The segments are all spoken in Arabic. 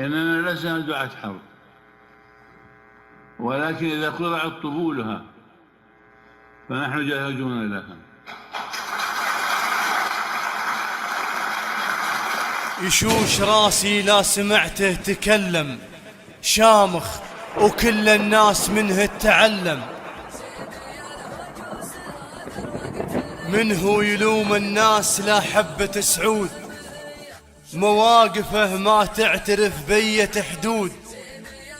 إننا لسنا دعاة حرب، ولكن إذا قرعت طبولها فنحن جاهزون لها. يشوش راسي لا سمعته تكلم، شامخ وكل الناس منه تعلم، منه يلوم الناس لا حبة سعود، مواقفه ما تعترف بية حدود.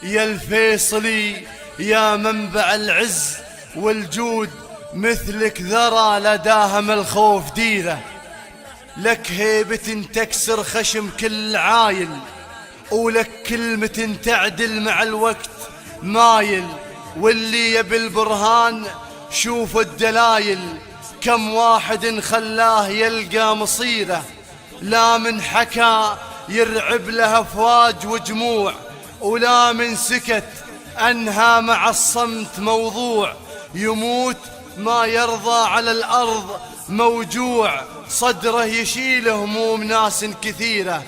يا الفيصلي يا منبع العز والجود، مثلك ذرى لداهم الخوف ديره، لك هيبة تكسر خشم كل عايل، ولك كلمة تعدل مع الوقت مايل. واللي يبي البرهان شوف الدلايل، كم واحد خلاه يلقى مصيره، لا من حكى يرعب له أفواج وجموع، ولا من سكت أنهى مع الصمت موضوع. يموت ما يرضى على الأرض موجوع، صدره يشيل هموم ناس كثيرة.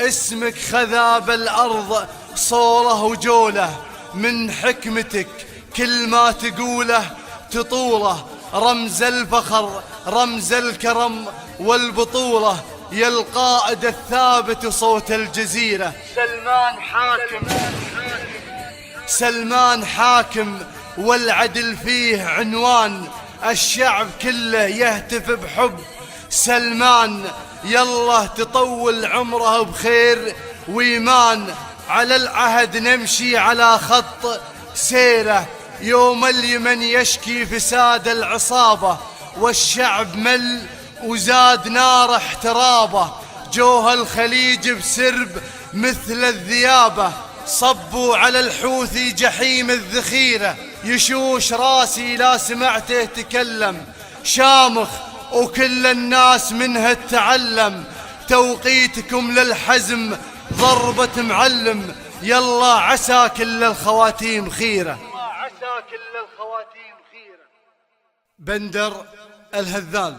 اسمك خذاب الأرض صوله وجوله، من حكمتك كل ما تقوله تطوله، رمز الفخر رمز الكرم والبطولة. يا القائد الثابت صوت الجزيرة، سلمان حاكم والعدل فيه عنوان، الشعب كله يهتف بحب سلمان. يلا تطول عمره بخير وإيمان، على العهد نمشي على خط سيره. يوم اليمن يشكي فساد العصابة، والشعب مل وزاد نار احترابه. جوه الخليج بسرب مثل الذيابة، صبوا على الحوثي جحيم الذخيرة. يشوش راسي لا سمعته تكلم، شامخ وكل الناس منها تعلم. توقيتكم للحزم ضربة معلم، يلا عسى كل الخواتيم خيرة. بندر الهذال.